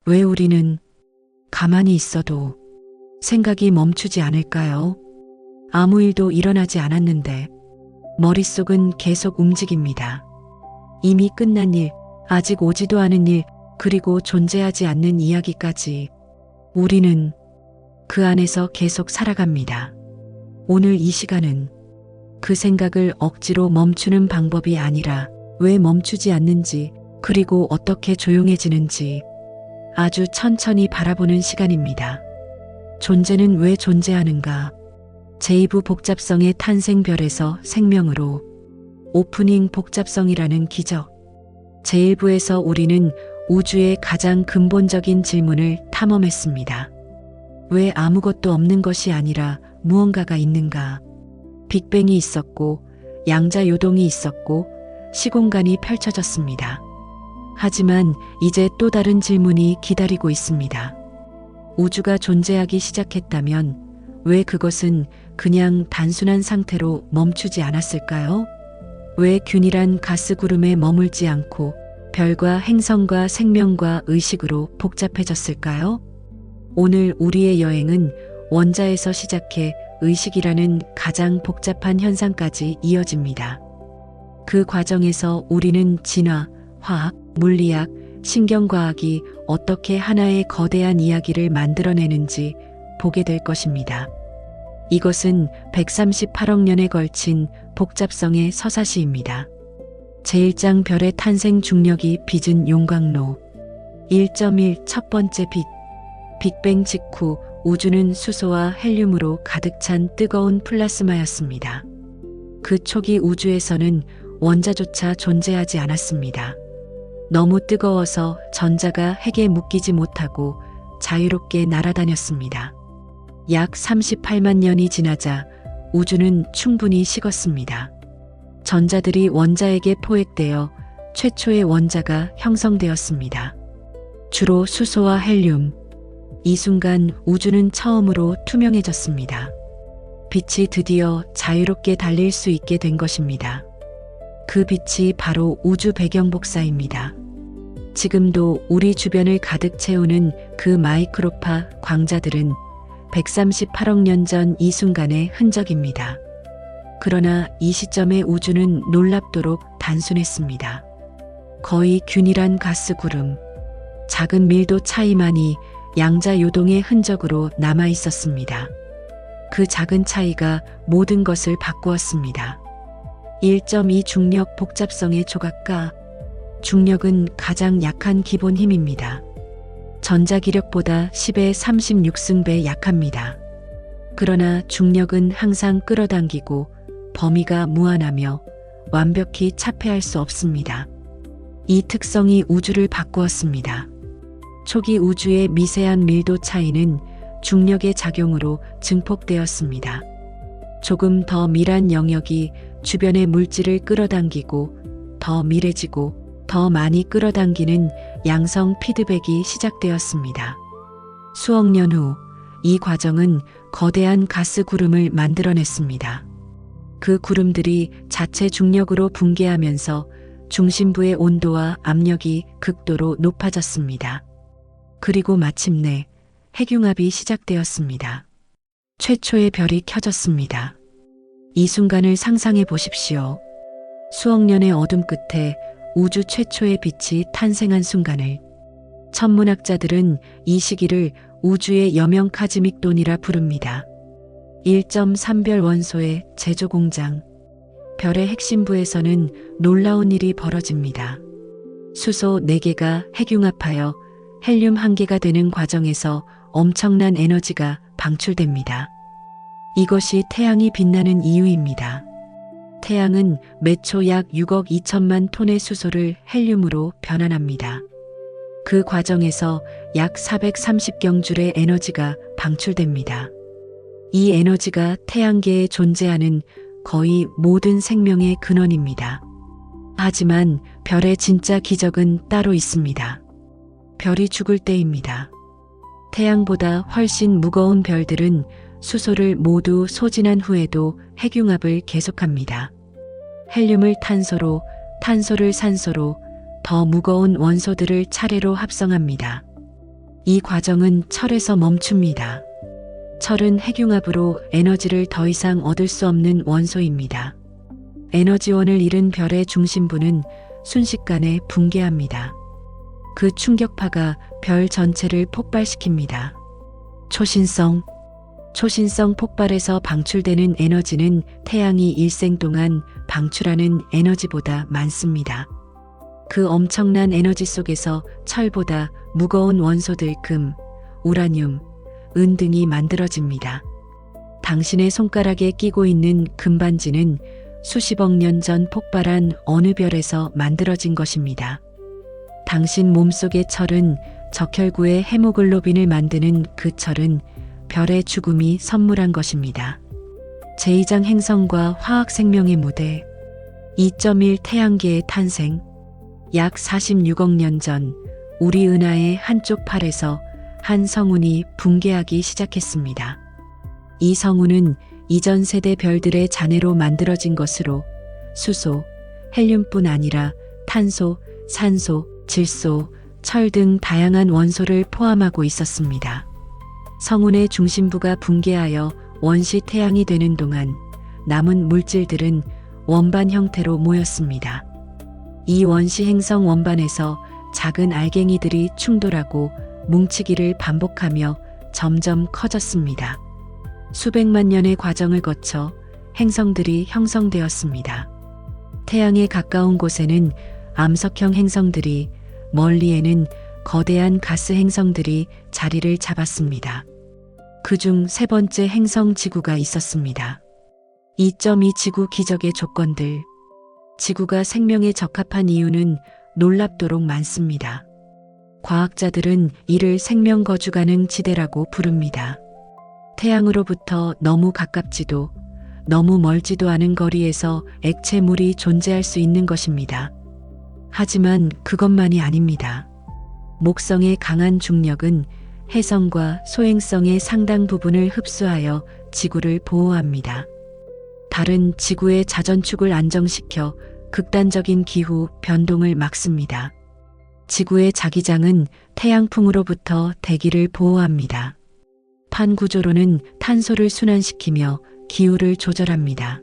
왜 우리는 가만히 있어도 생각이 멈추지 않을까요? 아무 일도 일어나지 않았는데 머릿속은 계속 움직입니다. 이미 끝난 일, 아직 오지도 않은 일, 그리고 존재하지 않는 이야기까지 우리는 그 안에서 계속 살아갑니다. 오늘 이 시간은 그 생각을 억지로 멈추는 방법이 아니라 왜 멈추지 않는지, 그리고 어떻게 조용해지는지 아주 천천히 바라보는 시간입니다. 존재는 왜 존재하는가? 제2부 복잡성의 탄생별에서 생명으로 오프닝 복잡성이라는 기적. 제1부에서 우리는 우주의 가장 근본적인 질문을 탐험했습니다. 왜 아무것도 없는 것이 아니라 무언가가 있는가? 빅뱅이 있었고 양자 요동이 있었고 시공간이 펼쳐졌습니다. 하지만 이제 또 다른 질문이 기다리고 있습니다. 우주가 존재하기 시작했다면 왜 그것은 그냥 단순한 상태로 멈추지 않았을까요? 왜 균일한 가스 구름에 머물지 않고 별과 행성과 생명과 의식으로 복잡해졌을까요? 오늘 우리의 여행은 원자에서 시작해 의식이라는 가장 복잡한 현상까지 이어집니다. 그 과정에서 우리는 진화, 화학, 물리학, 신경과학이 어떻게 하나의 거대한 이야기를 만들어내는지 보게 될 것입니다. 이것은 138억 년에 걸친 복잡성의 서사시입니다. 제1장 별의 탄생 중력이 빚은 용광로. 1.1 첫 번째 빛. 빅뱅 직후 우주는 수소와 헬륨으로 가득 찬 뜨거운 플라스마였습니다. 그 초기 우주에서는 원자조차 존재하지 않았습니다. 너무 뜨거워서 전자가 핵에 묶이지 못하고 자유롭게 날아다녔습니다. 약 38만 년이 지나자 우주는 충분히 식었습니다. 전자들이 원자에게 포획되어 최초의 원자가 형성되었습니다. 주로 수소와 헬륨. 이 순간 우주는 처음으로 투명해졌습니다. 빛이 드디어 자유롭게 달릴 수 있게 된 것입니다. 그 빛이 바로 우주 배경 복사입니다. 지금도 우리 주변을 가득 채우는 그 마이크로파 광자들은 138억 년 전 이 순간의 흔적입니다. 그러나 이 시점의 우주는 놀랍도록 단순했습니다. 거의 균일한 가스 구름, 작은 밀도 차이만이 양자 요동의 흔적으로 남아 있었습니다. 그 작은 차이가 모든 것을 바꾸었습니다. 1.2 중력 복잡성의 조각가. 중력은 가장 약한 기본 힘입니다. 전자기력보다 10의 36승배 약합니다. 그러나 중력은 항상 끌어당기고 범위가 무한하며 완벽히 차폐할 수 없습니다. 이 특성이 우주를 바꾸었습니다. 초기 우주의 미세한 밀도 차이는 중력의 작용으로 증폭되었습니다. 조금 더 밀한 영역이 주변의 물질을 끌어당기고 더 밀해지고 더 많이 끌어당기는 양성 피드백이 시작되었습니다. 수억 년 후 이 과정은 거대한 가스 구름을 만들어냈습니다. 그 구름들이 자체 중력으로 붕괴하면서 중심부의 온도와 압력이 극도로 높아졌습니다. 그리고 마침내 핵융합이 시작되었습니다. 최초의 별이 켜졌습니다. 이 순간을 상상해 보십시오. 수억 년의 어둠 끝에 우주 최초의 빛이 탄생한 순간을 천문학자들은 이 시기를 우주의 여명 카즈믹 돈이라 부릅니다. 1.3별 원소의 제조 공장. 별의 핵심부에서는 놀라운 일이 벌어집니다. 수소 4개가 핵융합하여 헬륨 1개가 되는 과정에서 엄청난 에너지가 방출됩니다. 이것이 태양이 빛나는 이유입니다. 태양은 매초 약 6억 2천만 톤의 수소를 헬륨으로 변환합니다. 그 과정에서 약 430경줄의 에너지가 방출됩니다. 이 에너지가 태양계에 존재하는 거의 모든 생명의 근원입니다. 하지만 별의 진짜 기적은 따로 있습니다. 별이 죽을 때입니다. 태양보다 훨씬 무거운 별들은 수소를 모두 소진한 후에도 핵융합을 계속합니다. 헬륨을 탄소로, 탄소를 산소로 더 무거운 원소들을 차례로 합성합니다. 이 과정은 철에서 멈춥니다. 철은 핵융합으로 에너지를 더 이상 얻을 수 없는 원소입니다. 에너지원을 잃은 별의 중심부는 순식간에 붕괴합니다. 그 충격파가 별 전체를 폭발시킵니다. 초신성 폭발에서 방출되는 에너지는 태양이 일생 동안 방출하는 에너지보다 많습니다. 그 엄청난 에너지 속에서 철보다 무거운 원소들 금, 우라늄, 은 등이 만들어집니다. 당신의 손가락에 끼고 있는 금반지는 수십억 년 전 폭발한 어느 별에서 만들어진 것입니다. 당신 몸속의 철은 적혈구의 헤모글로빈을 만드는 그 철은 별의 죽음이 선물한 것입니다. 제2장 행성과 화학 생명의 무대 2.1 태양계의 탄생 약 46억 년 전 우리 은하의 한쪽 팔에서 한 성운이 붕괴하기 시작했습니다. 이 성운은 이전 세대 별들의 잔해로 만들어진 것으로 수소, 헬륨뿐 아니라 탄소, 산소, 질소, 철 등 다양한 원소를 포함하고 있었습니다. 성운의 중심부가 붕괴하여 원시 태양이 되는 동안 남은 물질들은 원반 형태로 모였습니다. 이 원시 행성 원반에서 작은 알갱이들이 충돌하고 뭉치기를 반복하며 점점 커졌습니다. 수백만 년의 과정을 거쳐 행성들이 형성되었습니다. 태양에 가까운 곳에는 암석형 행성들이, 멀리에는 거대한 가스 행성들이 자리를 잡았습니다. 그중 세 번째 행성 지구가 있었습니다. 2.2 지구 기적의 조건들. 지구가 생명에 적합한 이유는 놀랍도록 많습니다. 과학자들은 이를 생명 거주 가능 지대라고 부릅니다. 태양으로부터 너무 가깝지도 너무 멀지도 않은 거리에서 액체물이 존재할 수 있는 것입니다. 하지만 그것만이 아닙니다. 목성의 강한 중력은 해성과 소행성의 상당 부분을 흡수하여 지구를 보호합니다. 달은 지구의 자전축을 안정시켜 극단적인 기후 변동을 막습니다. 지구의 자기장은 태양풍으로부터 대기를 보호합니다. 판 구조로는 탄소를 순환시키며 기후를 조절합니다.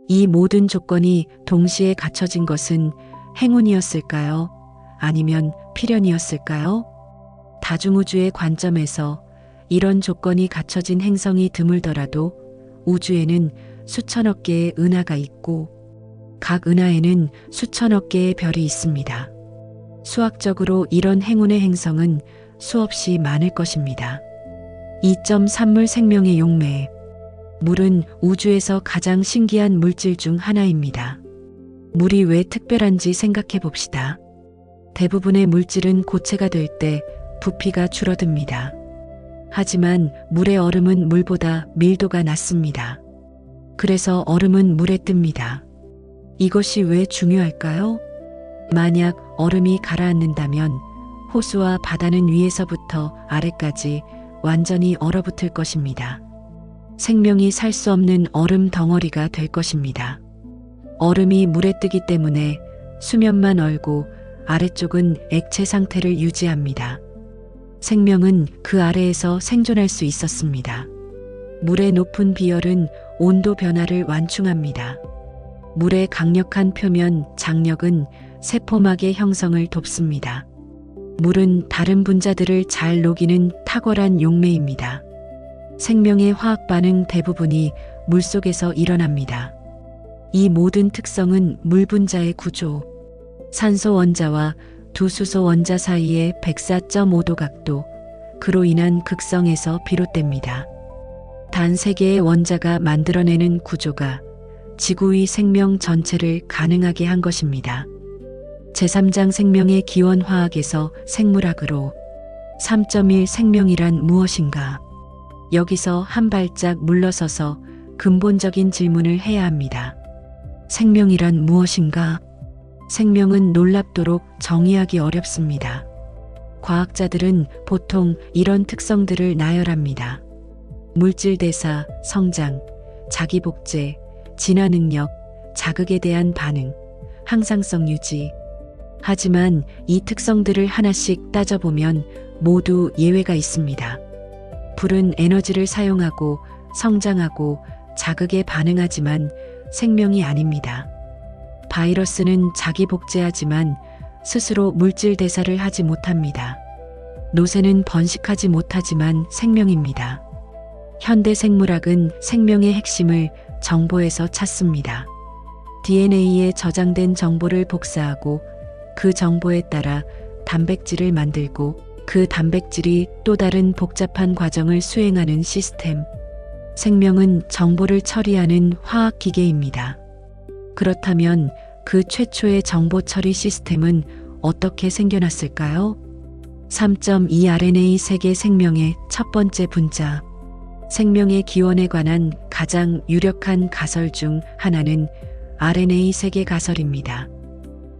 이 모든 조건이 동시에 갖춰진 것은 행운이었을까요? 아니면 필연이었을까요? 다중우주의 관점에서 이런 조건이 갖춰진 행성이 드물더라도 우주에는 수천억 개의 은하가 있고 각 은하에는 수천억 개의 별이 있습니다. 수학적으로 이런 행운의 행성은 수없이 많을 것입니다. 2.3물 생명의 용매. 물은 우주에서 가장 신기한 물질 중 하나입니다. 물이 왜 특별한지 생각해 봅시다. 대부분의 물질은 고체가 될 때 부피가 줄어듭니다. 하지만 물의 얼음은 물보다 밀도가 낮습니다. 그래서 얼음은 물에 뜹니다. 이것이 왜 중요할까요? 만약 얼음이 가라앉는다면 호수와 바다는 위에서부터 아래까지 완전히 얼어붙을 것입니다. 생명이 살 수 없는 얼음 덩어리가 될 것입니다. 얼음이 물에 뜨기 때문에 수면만 얼고 아래쪽은 액체 상태를 유지합니다. 생명은 그 아래에서 생존할 수 있었습니다. 물의 높은 비열은 온도 변화를 완충합니다. 물의 강력한 표면 장력은 세포막의 형성을 돕습니다. 물은 다른 분자들을 잘 녹이는 탁월한 용매입니다. 생명의 화학 반응 대부분이 물속에서 일어납니다. 이 모든 특성은 물 분자의 구조, 산소 원자와 두 수소 원자 사이의 104.5도 각도, 그로 인한 극성에서 비롯됩니다. 단 3개의 원자가 만들어내는 구조가 지구의 생명 전체를 가능하게 한 것입니다. 제3장 생명의 기원 화학에서 생물학으로 3.1 생명이란 무엇인가? 여기서 한 발짝 물러서서 근본적인 질문을 해야 합니다. 생명이란 무엇인가? 생명은 놀랍도록 정의하기 어렵습니다. 과학자들은 보통 이런 특성들을 나열합니다. 물질 대사, 성장, 자기 복제, 진화 능력, 자극에 대한 반응, 항상성 유지. 하지만 이 특성들을 하나씩 따져보면 모두 예외가 있습니다. 불은 에너지를 사용하고 성장하고 자극에 반응하지만 생명이 아닙니다. 바이러스는 자기 복제하지만 스스로 물질 대사를 하지 못합니다. 노새는 번식하지 못하지만 생명입니다. 현대 생물학은 생명의 핵심을 정보에서 찾습니다. DNA에 저장된 정보를 복사하고 그 정보에 따라 단백질을 만들고 그 단백질이 또 다른 복잡한 과정을 수행하는 시스템. 생명은 정보를 처리하는 화학 기계입니다. 그렇다면 그 최초의 정보 처리 시스템은 어떻게 생겨났을까요? 3.2 RNA 세계 생명의 첫 번째 분자. 생명의 기원에 관한 가장 유력한 가설 중 하나는 RNA 세계 가설입니다.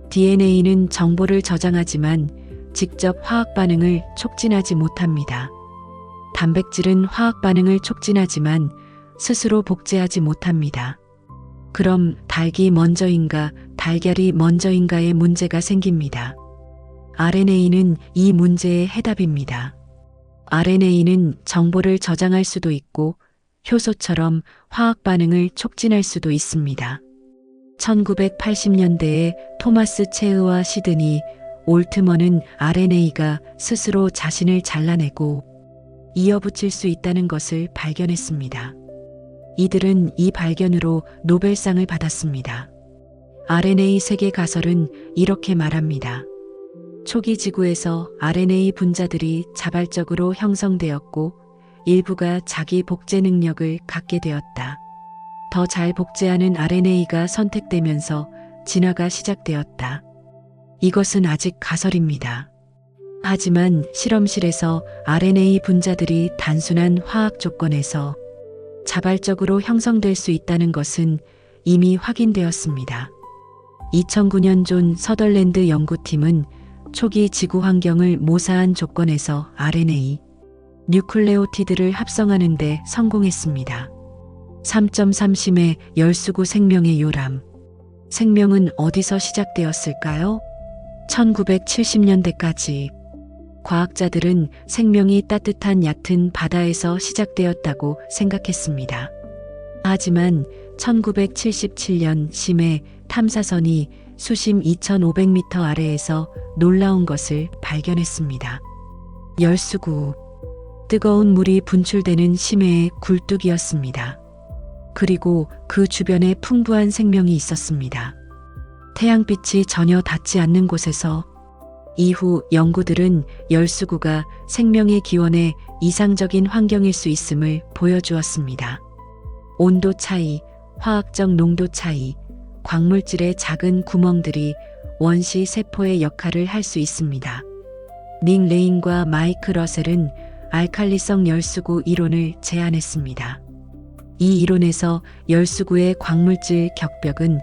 DNA는 정보를 저장하지만 직접 화학 반응을 촉진하지 못합니다. 단백질은 화학 반응을 촉진하지만 스스로 복제하지 못합니다. 그럼 닭이 먼저인가, 달걀이 먼저인가의 문제가 생깁니다. RNA는 이 문제의 해답입니다. RNA는 정보를 저장할 수도 있고 효소처럼 화학 반응을 촉진할 수도 있습니다. 1980년대에 토마스 체흐와 시드니 올트먼은 RNA가 스스로 자신을 잘라내고 이어붙일 수 있다는 것을 발견했습니다. 이들은 이 발견으로 노벨상을 받았습니다. RNA 세계 가설은 이렇게 말합니다. 초기 지구에서 RNA 분자들이 자발적으로 형성되었고 일부가 자기 복제 능력을 갖게 되었다. 더 잘 복제하는 RNA가 선택되면서 진화가 시작되었다. 이것은 아직 가설입니다. 하지만 실험실에서 RNA 분자들이 단순한 화학 조건에서 자발적으로 형성될 수 있다는 것은 이미 확인되었습니다. 2009년 존 서덜랜드 연구팀은 초기 지구 환경을 모사한 조건에서 RNA, 뉴클레오티드를 합성하는 데 성공했습니다. 3.3심의 열수구 생명의 요람. 생명은 어디서 시작되었을까요? 1970년대까지 과학자들은 생명이 따뜻한 얕은 바다에서 시작되었다고 생각했습니다. 하지만 1977년 심해 탐사선이 수심 2,500m 아래에서 놀라운 것을 발견했습니다. 열수구. 뜨거운 물이 분출되는 심해의 굴뚝이었습니다. 그리고 그 주변에 풍부한 생명이 있었습니다. 태양빛이 전혀 닿지 않는 곳에서. 이후 연구들은 열수구가 생명의 기원의 이상적인 환경일 수 있음을 보여주었습니다. 온도 차이, 화학적 농도 차이, 광물질의 작은 구멍들이 원시 세포의 역할을 할 수 있습니다. 닉 레인과 마이크 러셀은 알칼리성 열수구 이론을 제안했습니다. 이 이론에서 열수구의 광물질 격벽은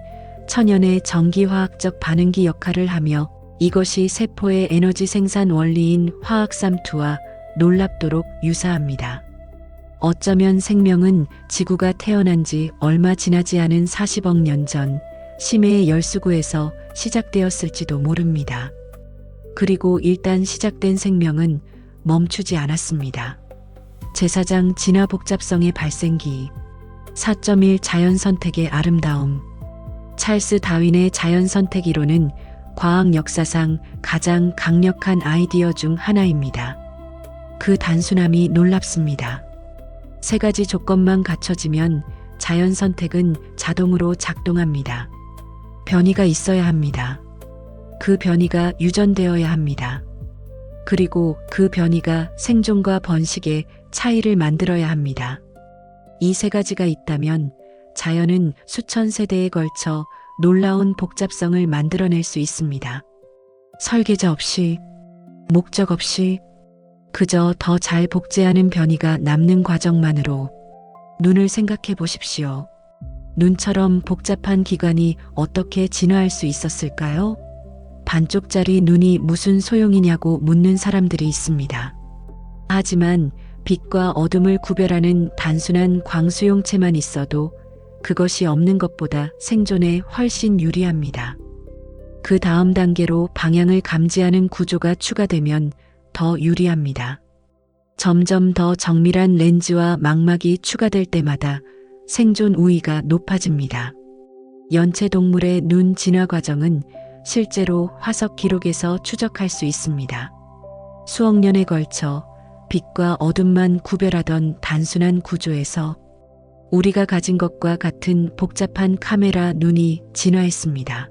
천연의 전기화학적 반응기 역할을 하며 이것이 세포의 에너지 생산 원리인 화학삼투와 놀랍도록 유사합니다. 어쩌면 생명은 지구가 태어난 지 얼마 지나지 않은 40억 년 전 심해의 열수구에서 시작되었을지도 모릅니다. 그리고 일단 시작된 생명은 멈추지 않았습니다. 제사장 진화 복잡성의 발생기. 4.1 자연 선택의 아름다움. 찰스 다윈의 자연 선택 이론은 과학 역사상 가장 강력한 아이디어 중 하나입니다. 그 단순함이 놀랍습니다. 세 가지 조건만 갖춰지면 자연 선택은 자동으로 작동합니다. 변이가 있어야 합니다. 그 변이가 유전되어야 합니다. 그리고 그 변이가 생존과 번식의 차이를 만들어야 합니다. 이 세 가지가 있다면 자연은 수천 세대에 걸쳐 놀라운 복잡성을 만들어낼 수 있습니다. 설계자 없이, 목적 없이, 그저 더 잘 복제하는 변이가 남는 과정만으로. 눈을 생각해 보십시오. 눈처럼 복잡한 기관이 어떻게 진화할 수 있었을까요? 반쪽짜리 눈이 무슨 소용이냐고 묻는 사람들이 있습니다. 하지만 빛과 어둠을 구별하는 단순한 광수용체만 있어도 그것이 없는 것보다 생존에 훨씬 유리합니다. 그 다음 단계로 방향을 감지하는 구조가 추가되면 더 유리합니다. 점점 더 정밀한 렌즈와 망막이 추가될 때마다 생존 우위가 높아집니다. 연체 동물의 눈 진화 과정은 실제로 화석 기록에서 추적할 수 있습니다. 수억 년에 걸쳐 빛과 어둠만 구별하던 단순한 구조에서 우리가 가진 것과 같은 복잡한 카메라 눈이 진화했습니다.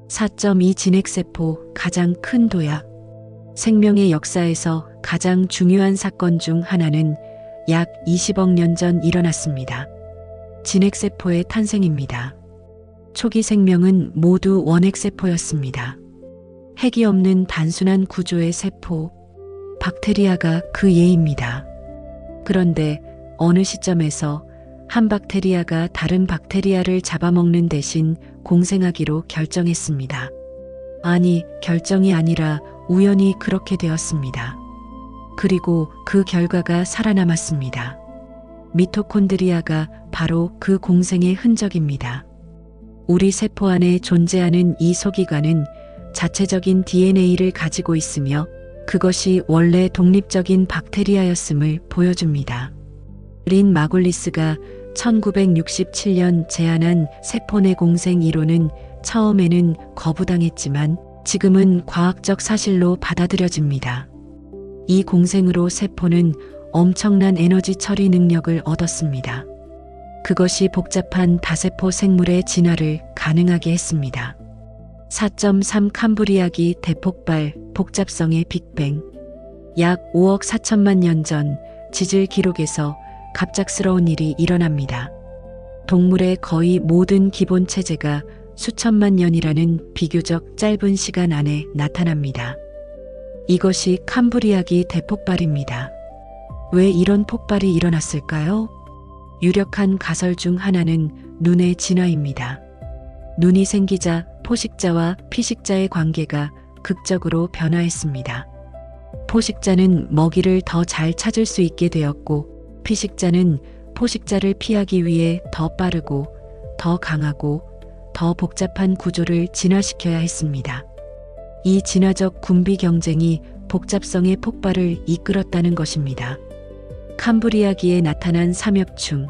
4.2 진핵세포 가장 큰 도약. 생명의 역사에서 가장 중요한 사건 중 하나는 약 20억 년 전 일어났습니다. 진핵세포의 탄생입니다. 초기 생명은 모두 원핵세포였습니다. 핵이 없는 단순한 구조의 세포, 박테리아가 그 예입니다. 그런데 어느 시점에서 한 박테리아가 다른 박테리아를 잡아먹는 대신 공생하기로 결정했습니다. 아니, 결정이 아니라 우연히 그렇게 되었습니다. 그리고 그 결과가 살아남았습니다. 미토콘드리아가 바로 그 공생의 흔적입니다. 우리 세포 안에 존재하는 이 소기관은 자체적인 DNA를 가지고 있으며 그것이 원래 독립적인 박테리아였음을 보여줍니다. 린 마굴리스가 1967년 제안한 세포 내 공생 이론은 처음에는 거부당했지만 지금은 과학적 사실로 받아들여집니다. 이 공생으로 세포는 엄청난 에너지 처리 능력을 얻었습니다. 그것이 복잡한 다세포 생물의 진화를 가능하게 했습니다. 4.3 캄브리아기 대폭발 복잡성의 빅뱅. 약 5억 4천만 년 전 지질 기록에서 갑작스러운 일이 일어납니다. 동물의 거의 모든 기본 체제가 수천만 년이라는 비교적 짧은 시간 안에 나타납니다. 이것이 캄브리아기 대폭발입니다. 왜 이런 폭발이 일어났을까요? 유력한 가설 중 하나는 눈의 진화입니다. 눈이 생기자 포식자와 피식자의 관계가 극적으로 변화했습니다. 포식자는 먹이를 더 잘 찾을 수 있게 되었고, 피식자는 포식자를 피하기 위해 더 빠르고, 더 강하고, 더 복잡한 구조를 진화시켜야 했습니다. 이 진화적 군비 경쟁이 복잡성의 폭발을 이끌었다는 것입니다. 캄브리아기에 나타난 삼엽충,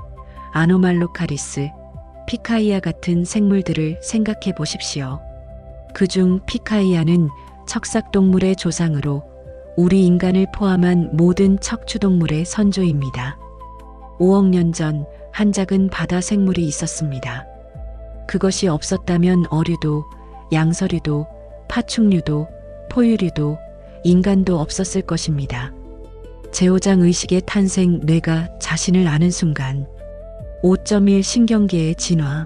아노말로카리스, 피카이아 같은 생물들을 생각해 보십시오. 그중 피카이아는 척삭동물의 조상으로 우리 인간을 포함한 모든 척추동물의 선조입니다. 5억 년 전 한 작은 바다 생물이 있었습니다. 그것이 없었다면 어류도, 양서류도, 파충류도, 포유류도, 인간도 없었을 것입니다. 제오장 의식의 탄생, 뇌가 자신을 아는 순간 5.1 신경계의 진화.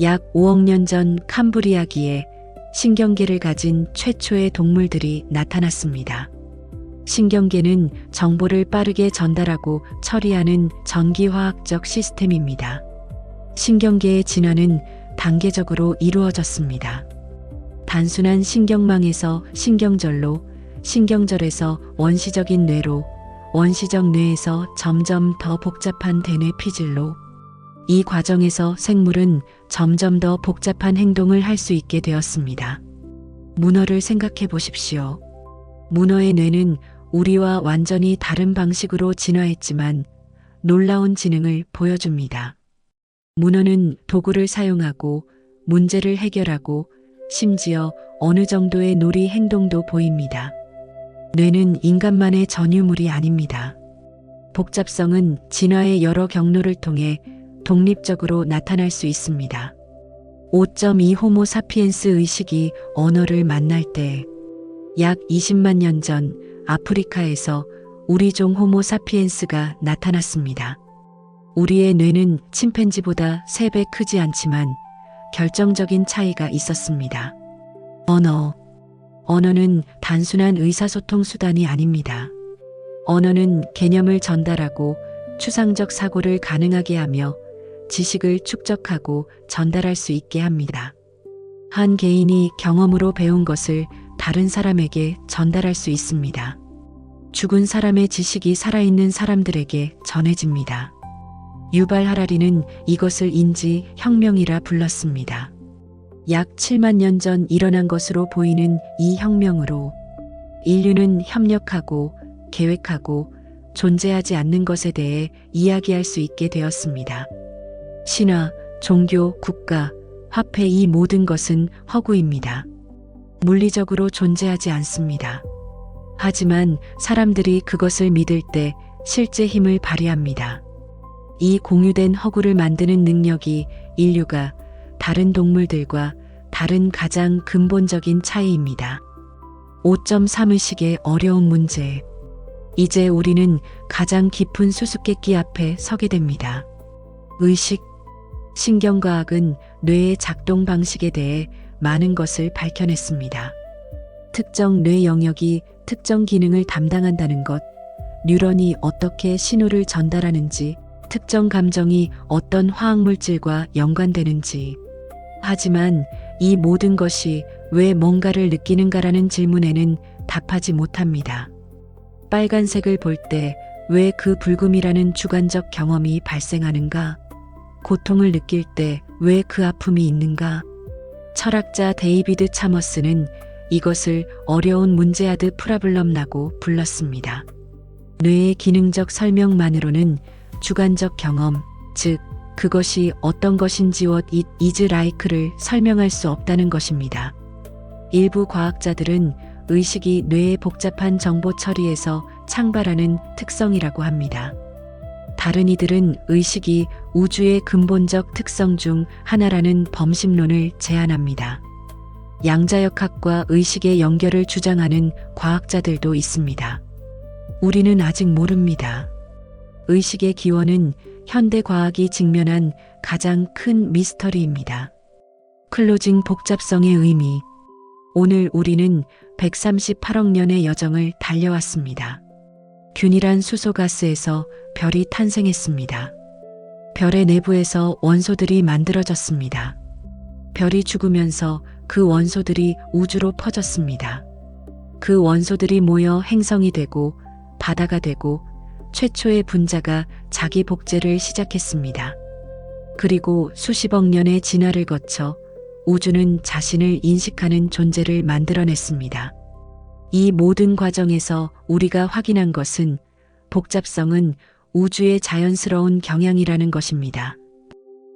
약 5억 년 전 캄브리아기에 신경계를 가진 최초의 동물들이 나타났습니다. 신경계는 정보를 빠르게 전달하고 처리하는 전기화학적 시스템입니다. 신경계의 진화는 단계적으로 이루어졌습니다. 단순한 신경망에서 신경절로, 신경절에서 원시적인 뇌로, 원시적 뇌에서 점점 더 복잡한 대뇌 피질로, 이 과정에서 생물은 점점 더 복잡한 행동을 할 수 있게 되었습니다. 문어를 생각해 보십시오. 문어의 뇌는 우리와 완전히 다른 방식으로 진화했지만 놀라운 지능을 보여줍니다. 문어는 도구를 사용하고 문제를 해결하고 심지어 어느 정도의 놀이 행동도 보입니다. 뇌는 인간만의 전유물이 아닙니다. 복잡성은 진화의 여러 경로를 통해 독립적으로 나타날 수 있습니다. 5.2 호모 사피엔스 의식이 언어를 만날 때 약 20만 년 전 아프리카에서 우리 종 호모 사피엔스가 나타났습니다. 우리의 뇌는 침팬지보다 3배 크지 않지만 결정적인 차이가 있었습니다. 언어는 단순한 의사소통 수단이 아닙니다. 언어는 개념을 전달하고 추상적 사고를 가능하게 하며 지식을 축적하고 전달할 수 있게 합니다. 한 개인이 경험으로 배운 것을 다른 사람에게 전달할 수 있습니다. 죽은 사람의 지식이 살아있는 사람들에게 전해집니다. 유발 하라리는 이것을 인지 혁명이라 불렀습니다. 약 7만 년 전 일어난 것으로 보이는 이 혁명으로 인류는 협력하고 계획하고 존재하지 않는 것에 대해 이야기할 수 있게 되었습니다. 신화, 종교, 국가, 화폐 이 모든 것은 허구입니다. 물리적으로 존재하지 않습니다. 하지만 사람들이 그것을 믿을 때 실제 힘을 발휘합니다. 이 공유된 허구를 만드는 능력이 인류가 다른 동물들과 다른 가장 근본적인 차이입니다. 5.3의식의 어려운 문제. 이제 우리는 가장 깊은 수수께끼 앞에 서게 됩니다. 의식. 신경과학은 뇌의 작동 방식에 대해 많은 것을 밝혀냈습니다. 특정 뇌 영역이 특정 기능을 담당한다는 것, 뉴런이 어떻게 신호를 전달하는지, 특정 감정이 어떤 화학물질과 연관되는지. 하지만 이 모든 것이 왜 뭔가를 느끼는가라는 질문에는 답하지 못합니다. 빨간색을 볼 때 왜 그 불금이라는 주관적 경험이 발생하는가? 고통을 느낄 때 왜 그 아픔이 있는가? 철학자 데이비드 차머스는 이것을 어려운 문제아드 프라블럼라고 불렀습니다. 뇌의 기능적 설명만으로는 주관적 경험, 즉 그것이 어떤 것인지 what it is like를 설명할 수 없다는 것입니다. 일부 과학자들은 의식이 뇌의 복잡한 정보 처리에서 창발하는 특성이라고 합니다. 다른 이들은 의식이 우주의 근본적 특성 중 하나라는 범심론을 제안합니다. 양자역학과 의식의 연결을 주장하는 과학자들도 있습니다. 우리는 아직 모릅니다. 의식의 기원은 현대 과학이 직면한 가장 큰 미스터리입니다. 클로징 복잡성의 의미. 오늘 우리는 138억 년의 여정을 달려왔습니다. 균일한 수소가스에서 별이 탄생했습니다. 별의 내부에서 원소들이 만들어졌습니다. 별이 죽으면서 그 원소들이 우주로 퍼졌습니다. 그 원소들이 모여 행성이 되고 바다가 되고 최초의 분자가 자기 복제를 시작했습니다. 그리고 수십억 년의 진화를 거쳐 우주는 자신을 인식하는 존재를 만들어냈습니다. 이 모든 과정에서 우리가 확인한 것은 복잡성은 우주의 자연스러운 경향이라는 것입니다.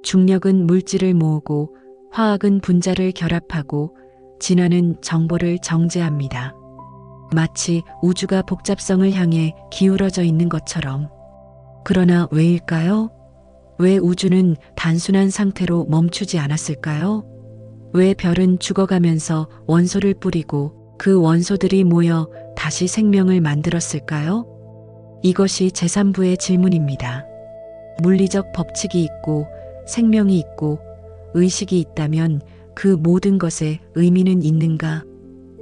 중력은 물질을 모으고 화학은 분자를 결합하고 진화는 정보를 정제합니다. 마치 우주가 복잡성을 향해 기울어져 있는 것처럼. 그러나 왜일까요? 왜 우주는 단순한 상태로 멈추지 않았을까요? 왜 별은 죽어가면서 원소를 뿌리고 그 원소들이 모여 다시 생명을 만들었을까요? 이것이 제3부의 질문입니다. 물리적 법칙이 있고 생명이 있고 의식이 있다면 그 모든 것에 의미는 있는가?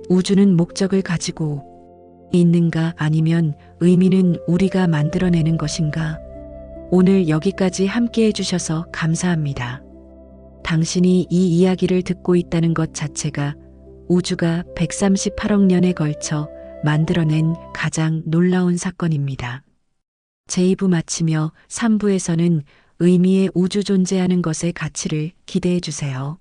우주는 목적을 가지고 있는가 아니면 의미는 우리가 만들어내는 것인가? 오늘 여기까지 함께 해주셔서 감사합니다. 당신이 이 이야기를 듣고 있다는 것 자체가 우주가 138억 년에 걸쳐 만들어낸 가장 놀라운 사건입니다. 제2부 마치며 3부에서는 의미의 우주 존재하는 것의 가치를 기대해 주세요.